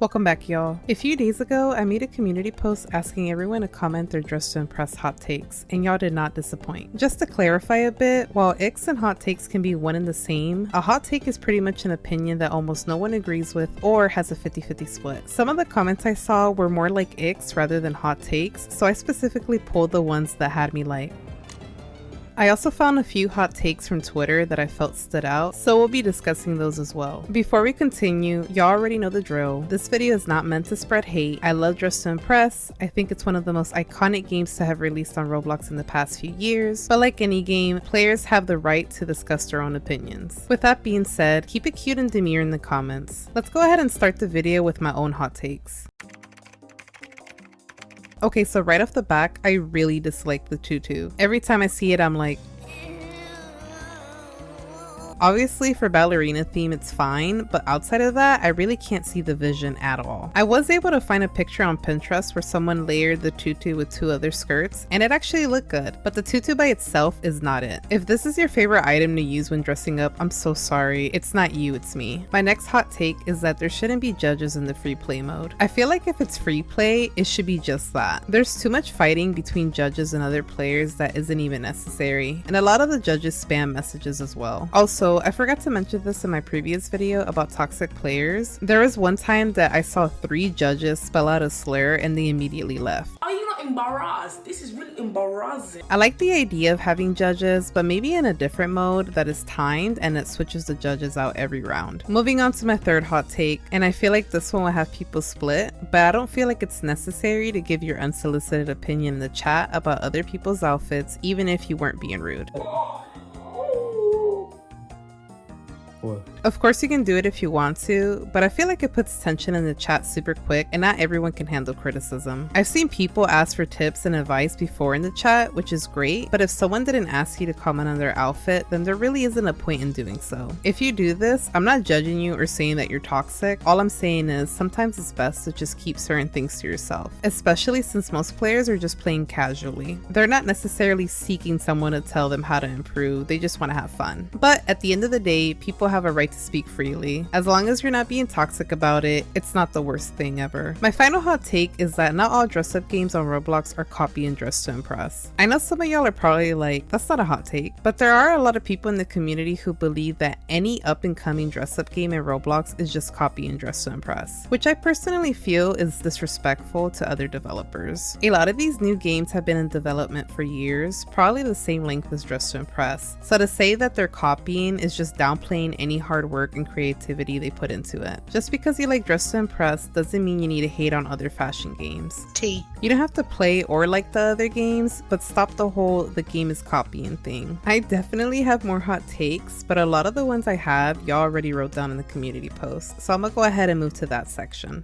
Welcome back, y'all. A few days ago, I made a community post asking everyone to comment their dress to impress hot takes, and y'all did not disappoint. Just to clarify a bit, while icks and hot takes can be one and the same, a hot take is pretty much an opinion that almost no one agrees with or has a 50-50 split. Some of the comments I saw were more like icks rather than hot takes, so I specifically pulled the ones that had me like. I also found a few hot takes from Twitter that I felt stood out, so we'll be discussing those as well. Before we continue, y'all already know the drill. This video is not meant to spread hate. I love Dress to Impress. I think it's one of the most iconic games to have released on Roblox in the past few years, but like any game, players have the right to discuss their own opinions. With that being said, keep it cute and demure in the comments. Let's go ahead and start the video with my own hot takes. Okay, so right off the back, I really dislike the tutu. Every time I see it, I'm like, obviously for ballerina theme it's fine, but outside of that, I really can't see the vision at all. I was able to find a picture on Pinterest where someone layered the tutu with two other skirts, and it actually looked good, but the tutu by itself is not it. If this is your favorite item to use when dressing up, I'm so sorry. It's not you, it's me. My next hot take is that there shouldn't be judges in the free play mode. I feel like if it's free play, it should be just that. There's too much fighting between judges and other players that isn't even necessary, and a lot of the judges spam messages as well. Also, I forgot to mention this in my previous video about toxic players. There was one time that I saw 3 judges spell out a slur and they immediately left. Are you not embarrassed? This is really embarrassing. I like the idea of having judges, but maybe in a different mode that is timed and it switches the judges out every round. Moving on to my third hot take, and I feel like this one will have people split, but I don't feel like it's necessary to give your unsolicited opinion in the chat about other people's outfits, even if you weren't being rude. What? Of course you can do it if you want to, but I feel like it puts tension in the chat super quick and not everyone can handle criticism. I've seen people ask for tips and advice before in the chat, which is great, but if someone didn't ask you to comment on their outfit, then there really isn't a point in doing so. If you do this, I'm not judging you or saying that you're toxic. All I'm saying is sometimes it's best to just keep certain things to yourself, especially since most players are just playing casually. They're not necessarily seeking someone to tell them how to improve, they just want to have fun. But at the end of the day, people have a right to speak freely. As long as you're not being toxic about it, it's not the worst thing ever. My final hot take is that not all dress up games on Roblox are copy and dress to impress. I know some of y'all are probably like, that's not a hot take, but there are a lot of people in the community who believe that any up and coming dress up game in Roblox is just copy and dress to impress, which I personally feel is disrespectful to other developers. A lot of these new games have been in development for years, probably the same length as Dress to Impress, so to say that they're copying is just downplaying any hard work and creativity they put into it. Just because you like Dress to Impress doesn't mean you need to hate on other fashion games. You don't have to play or like the other games, but stop the whole the game is copying thing. I definitely have more hot takes, but a lot of the ones I have y'all already wrote down in the community post, so I'm gonna go ahead and move to that section.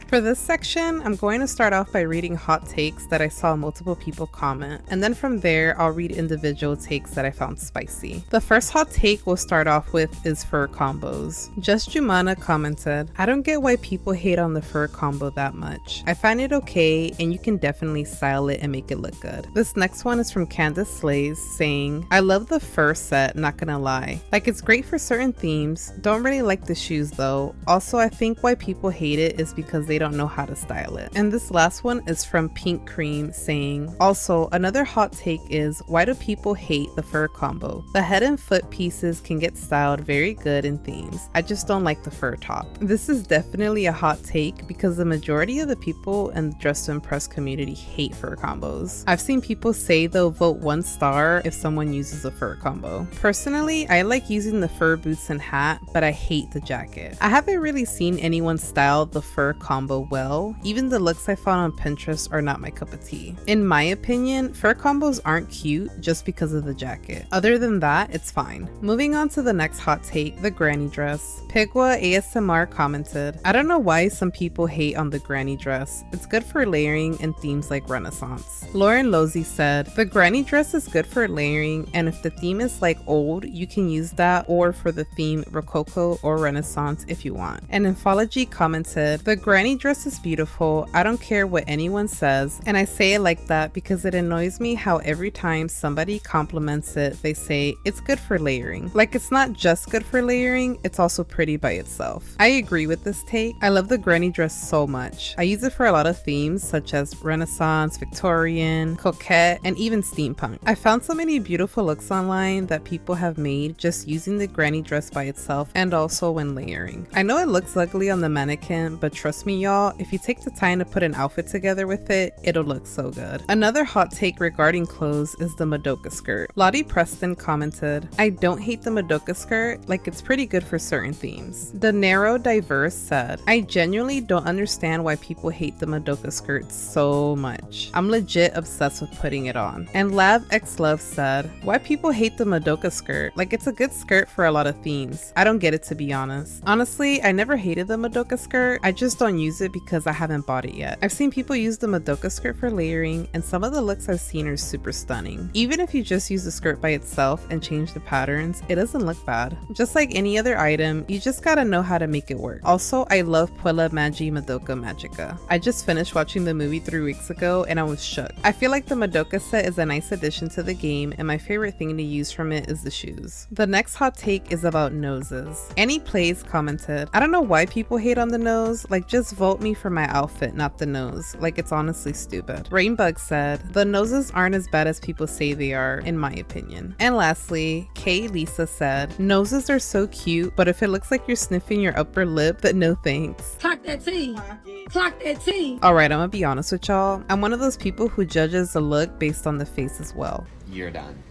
For this section, I'm going to start off by reading hot takes that I saw multiple people comment, and then from there, I'll read individual takes that I found spicy. The first hot take we'll start off with is fur combos. Just Jumana commented, I don't get why people hate on the fur combo that much. I find it okay, and you can definitely style it and make it look good. This next one is from Candace Slays, saying, I love the fur set, not gonna lie. Like, it's great for certain themes, don't really like the shoes though. Also, I think why people hate it is because they don't know how to style it. And this last one is from Pink Cream, saying, also another hot take is, why do people hate the fur combo? The head and foot pieces can get styled very good in themes. I just don't like the fur top. This is definitely a hot take because the majority of the people in the Dress to Impress community hate fur combos. I've seen people say they'll vote 1 star if someone uses a fur combo. Personally, I like using the fur boots and hat, but I hate the jacket. I haven't really seen anyone style the fur combo well. Even the looks I found on Pinterest are not my cup of tea. In my opinion, fur combos aren't cute just because of the jacket. Other than that, it's fine. Moving on to the next hot take, the granny dress. Pigwa ASMR commented, I don't know why some people hate on the granny dress. It's good for layering in themes like Renaissance. Lauren Losey said, the granny dress is good for layering, and if the theme is like old, you can use that, or for the theme Rococo or Renaissance if you want. And Anthology commented, the granny dress is beautiful. I don't care what anyone says, and I say it like that because it annoys me how every time somebody compliments it, they say it's good for layering. Like it's not just good for layering, it's also pretty by itself. I agree with this take. I love the granny dress so much. I use it for a lot of themes such as Renaissance, Victorian, coquette, and even steampunk. I found so many beautiful looks online that people have made just using the granny dress by itself and also when layering. I know it looks ugly on the mannequin, but trust me y'all, if you take the time to put an outfit together with it, it'll look so good. Another hot take regarding clothes is the Madoka skirt. Lottie Preston commented, I don't hate the Madoka skirt, like it's pretty good for certain themes. The Narrow Diverse said, I genuinely don't understand why people hate the Madoka skirt so much. I'm legit obsessed with putting it on. And Lav X Love said, why people hate the Madoka skirt? Like it's a good skirt for a lot of themes. I don't get it, to be honest. Honestly, I never hated the Madoka skirt. I just don't use it because I haven't bought it yet. I've seen people use the Madoka skirt for layering, and some of the looks I've seen are super stunning. Even if you just use the skirt by itself and change the patterns, it doesn't look bad. Just like any other item, you just gotta know how to make it work. Also, I love Puella Magi Madoka Magica. I just finished watching the movie 3 weeks ago and I was shook. I feel like the Madoka set is a nice addition to the game, and my favorite thing to use from it is the shoes. The next hot take is about noses. Annie Plays commented, I don't know why people hate on the nose, like just vote me for my outfit, not the nose. Like it's honestly stupid. Rainbug said, the noses aren't as bad as people say they are, in my opinion. And lastly, Kay Lisa said, noses are so cute, but if it looks like you're sniffing your upper lip, then no thanks. Clock that T. Clock that T. Alright, I'm gonna be honest with y'all. I'm one of those people who judges the look based on the face as well. You're done.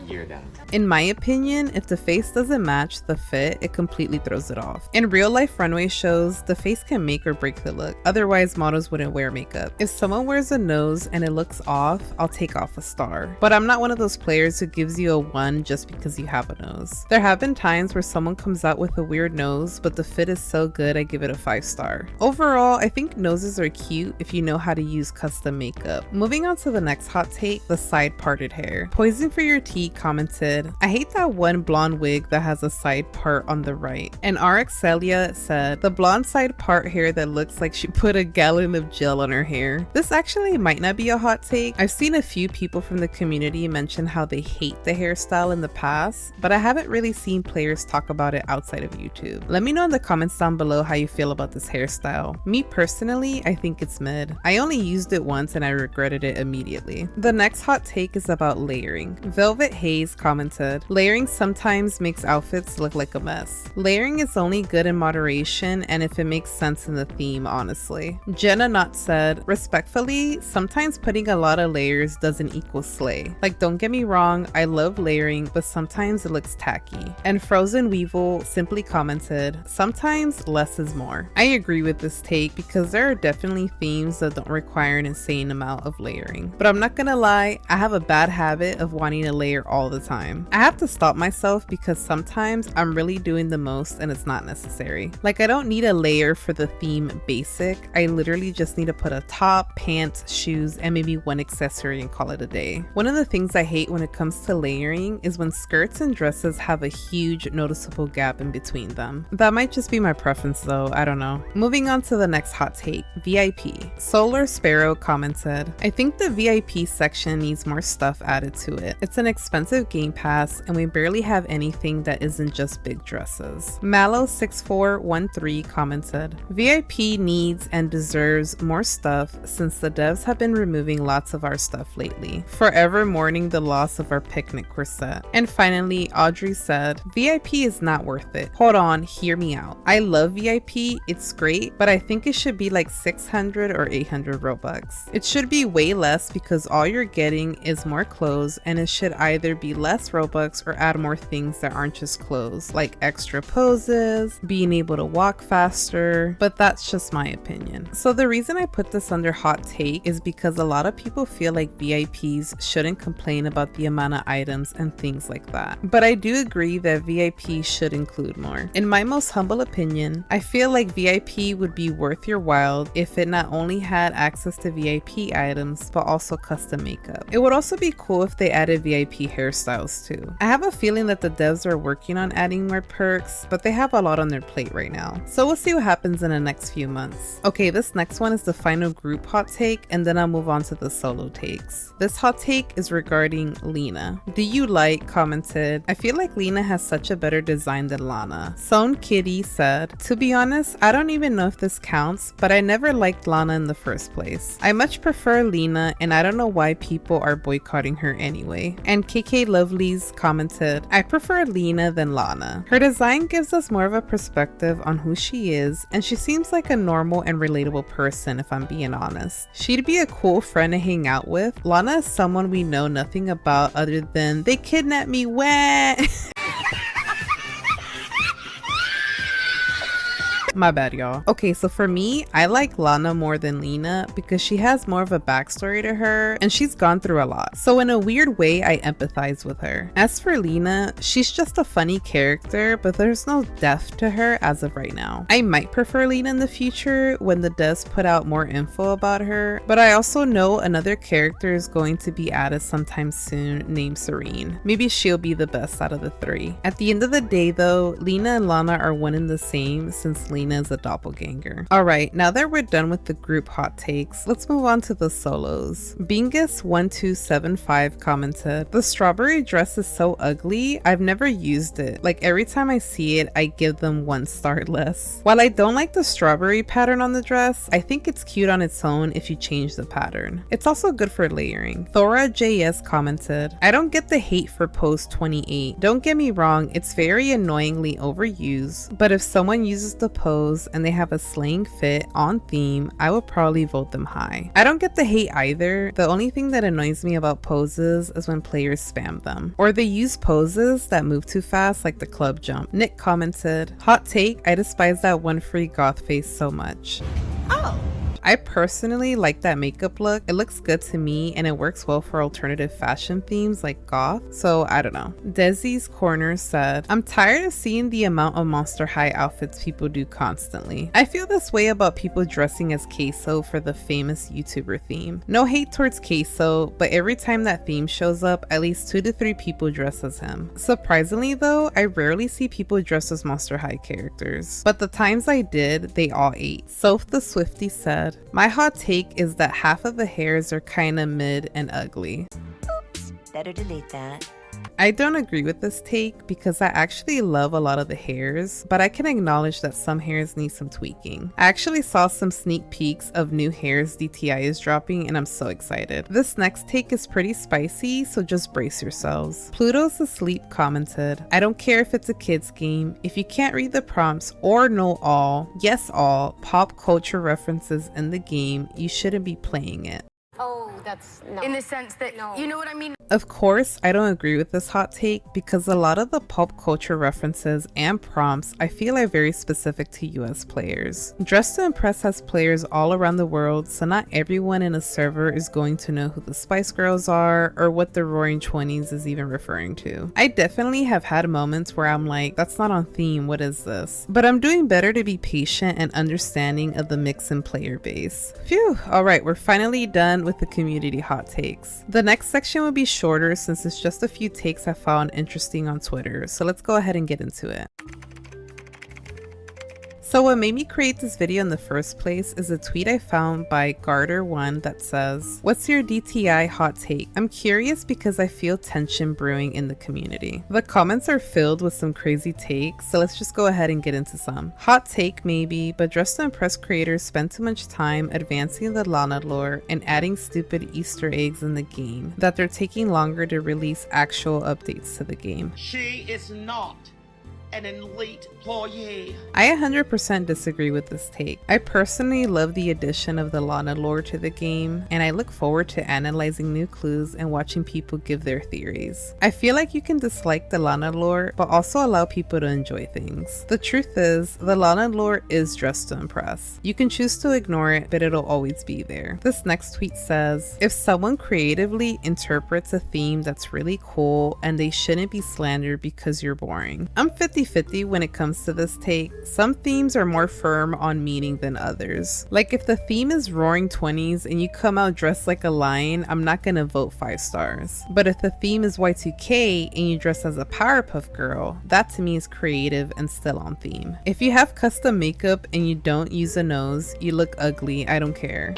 You're done. In my opinion, if the face doesn't match the fit, it completely throws it off. In real life runway shows, the face can make or break the look. Otherwise, models wouldn't wear makeup. If someone wears a nose and it looks off, I'll take off a star. But I'm not one of those players who gives you a 1 just because you have a nose. There have been times where someone comes out with a weird nose, but the fit is so good I give it a 5 star. Overall, I think noses are cute if you know how to use custom makeup. Moving on to the next hot take, the side parted hair. Poison for Your Tea commented, I hate that one blonde wig that has a side part on the right. And RX Celia said, the blonde side part hair that looks like she put a gallon of gel on her hair. This actually might not be a hot take. I've seen a few people from the community mention how they hate the hairstyle in the past, but I haven't really seen players talk about it outside of YouTube. Let me know in the comments down below how you feel about this hairstyle. Me personally, I think it's mid. I only used it once and I regretted it immediately. The next hot take is about layering. Velvet Hayes commented, layering sometimes makes outfits look like a mess. Layering is only good in moderation and if it makes sense in the theme, honestly. Jenna Knott said, respectfully, sometimes putting a lot of layers doesn't equal slay. Like, don't get me wrong, I love layering, but sometimes it looks tacky. And Frozen Weevil simply commented, sometimes less is more. I agree with this take because there are definitely themes that don't require an insane amount of layering. But I'm not gonna lie, I have a bad habit of wanting to layer all the time. I have to stop myself because sometimes I'm really doing the most and it's not necessary. Like, I don't need a layer for the theme basic. I literally just need to put a top, pants, shoes, and maybe one accessory and call it a day. One of the things I hate when it comes to layering is when skirts and dresses have a huge noticeable gap in between them. That might just be my preference though, I don't know. Moving on to the next hot take, VIP. Solar Sparrow commented, I think the VIP section needs more stuff added to it. It's an expensive game pass and we barely have anything that isn't just big dresses. Mallow6413 commented, VIP needs and deserves more stuff since the devs have been removing lots of our stuff lately, forever mourning the loss of our picnic corset. And finally, Audrey said, VIP is not worth it. Hold on, hear me out. I love VIP, it's great, but I think it should be like 600 or 800 Robux. It should be way less because all you're getting is more clothes, and it should either be less Robux or add more things that aren't just clothes, like extra poses, being able to walk faster, but that's just my opinion. So the reason I put this under hot take is because a lot of people feel like VIPs shouldn't complain about the amount of items and things like that. But I do agree that VIP should include more. In my most humble opinion, I feel like VIP would be worth your while if it not only had access to VIP items, but also custom makeup. It would also be cool if they added VIP hairstyles too. I have a feeling that the devs are working on adding more perks, but they have a lot on their plate right now. So we'll see what happens in the next few months. Okay, this next one is the final group hot take, and then I'll move on to the solo takes. This hot take is regarding Lena. Do you like commented, I feel like Lena has such a better design than Lana. Sown Kitty said, to be honest, I don't even know if this counts, but I never liked Lana in the first place. I much prefer Lena, and I don't know why people are boycotting her anyway. And KK Lovelies commented, I prefer Lena than Lana. Her design gives us more of a perspective on who she is, and she seems like a normal and relatable person if I'm being honest. She'd be a cool friend to hang out with. Lana is someone we know nothing about other than they kidnapped me when My bad, y'all. Okay, so for me, I like Lana more than Lena because she has more of a backstory to her and she's gone through a lot. So in a weird way, I empathize with her. As for Lena, she's just a funny character, but there's no depth to her as of right now. I might prefer Lena in the future when the devs put out more info about her, but I also know another character is going to be added sometime soon named Serene. Maybe she'll be the best out of the three. At the end of the day though, Lena and Lana are one and the same since Lena is a doppelganger. Alright, now that we're done with the group hot takes, let's move on to the solos. Bingus1275 commented, the strawberry dress is so ugly, I've never used it. Like every time I see it, I give them 1 star less. While I don't like the strawberry pattern on the dress, I think it's cute on its own if you change the pattern. It's also good for layering. Thora JS commented, I don't get the hate for pose 28. Don't get me wrong, it's very annoyingly overused, but if someone uses the pose and they have a slaying fit on theme, I will probably vote them high. I don't get the hate either. The only thing that annoys me about poses is when players spam them, or they use poses that move too fast like the club jump. Nick commented, hot take, I despise that one free goth face so much. Oh. I personally like that makeup look. It looks good to me and it works well for alternative fashion themes like goth, so I don't know. Desi's Corner said, I'm tired of seeing the amount of Monster High outfits people do constantly. I feel this way about people dressing as Queso for the famous YouTuber theme. No hate towards Queso, but every time that theme shows up, at least 2 to 3 people dress as him. Surprisingly though, I rarely see people dress as Monster High characters, but the times I did, they all ate. Soph the Swifty said, my hot take is that half of the hairs are kinda mid and ugly. Oops, better delete that. I don't agree with this take because I actually love a lot of the hairs, but I can acknowledge that some hairs need some tweaking. I actually saw some sneak peeks of new hairs DTI is dropping and I'm so excited. This next take is pretty spicy, so just brace yourselves. Pluto's Asleep commented, I don't care if it's a kid's game, if you can't read the prompts or know all, yes all, pop culture references in the game, you shouldn't be playing it. Oh, that's no. In the sense that, No. you know what I mean? Of course, I don't agree with this hot take because a lot of the pop culture references and prompts I feel are very specific to US players. Dress to Impress has players all around the world, so not everyone in a server is going to know who the Spice Girls are or what the Roaring 20s is even referring to. I definitely have had moments where I'm like, that's not on theme, what is this? But I'm doing better to be patient and understanding of the mix in player base. Phew, alright, we're finally done with the community hot takes. The next section will be shorter since it's just a few takes I found interesting on Twitter, so let's go ahead and get into it. So what made me create this video in the first place is a tweet I found by Garter1 that says, what's your DTI hot take? I'm curious because I feel tension brewing in the community. The comments are filled with some crazy takes, so let's just go ahead and get into some. Hot take maybe, but Dress to Impress creators spend too much time advancing the Lana lore and adding stupid Easter eggs in the game that they're taking longer to release actual updates to the game. She is not an elite employee. I 100% disagree with this take. I personally love the addition of the Lana lore to the game, and I look forward to analyzing new clues and watching people give their theories. I feel like you can dislike the Lana lore, but also allow people to enjoy things. The truth is, the Lana lore is Dress to Impress. You can choose to ignore it, but it'll always be there. This next tweet says, if someone creatively interprets a theme that's really cool and they shouldn't be slandered because you're boring. I'm 50-50 when it comes cons to this take. Some themes are more firm on meaning than others. Like if the theme is roaring 20s and you come out dressed like a lion, I'm not gonna vote 5 stars. But if the theme is Y2K and you dress as a Powerpuff Girl, that to me is creative and still on theme. If you have custom makeup and you don't use a nose, you look ugly, I don't care.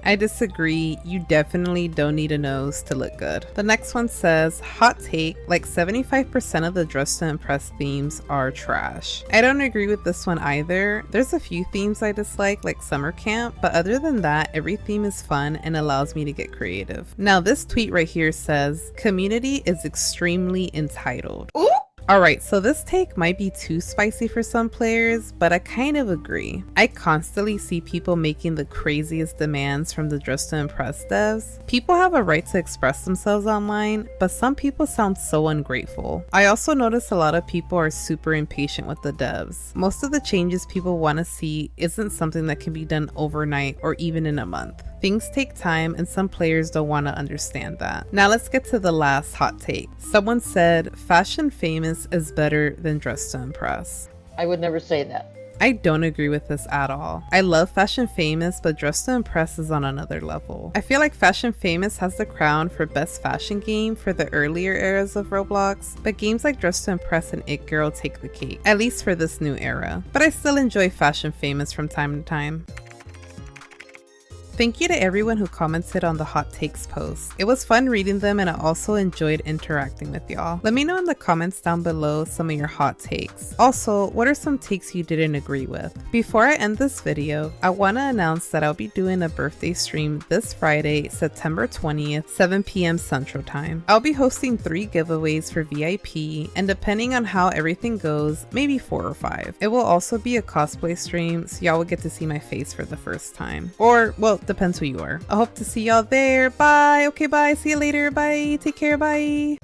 I disagree, you definitely don't need a nose to look good. The next one says, hot take, like 75% of the Dress to Impress themes are trash. I don't agree with this one either. There's a few themes I dislike, like summer camp, but other than that, every theme is fun and allows me to get creative. Now this tweet right here says, community is extremely entitled. Ooh! Alright, so this take might be too spicy for some players, but I kind of agree. I constantly see people making the craziest demands from the Dress to Impress devs. People have a right to express themselves online, but some people sound so ungrateful. I also notice a lot of people are super impatient with the devs. Most of the changes people want to see isn't something that can be done overnight or even in a month. Things take time and some players don't want to understand that. Now let's get to the last hot take. Someone said, Fashion Famous is better than Dress to Impress. I would never say that. I don't agree with this at all. I love Fashion Famous, but Dress to Impress is on another level. I feel like Fashion Famous has the crown for best fashion game for the earlier eras of Roblox, but games like Dress to Impress and It Girl take the cake, at least for this new era. But I still enjoy Fashion Famous from time to time. Thank you to everyone who commented on the hot takes post. It was fun reading them and I also enjoyed interacting with y'all. Let me know in the comments down below some of your hot takes. Also, what are some takes you didn't agree with? Before I end this video, I want to announce that I'll be doing a birthday stream this Friday, September 20th, 7 p.m. Central Time. I'll be hosting 3 giveaways for VIP, and depending on how everything goes, maybe 4 or 5. It will also be a cosplay stream, so y'all will get to see my face for the first time. Or, well, depends who you are. I hope to see y'all there. Bye. Okay, bye. See you later. Bye. Take care. Bye.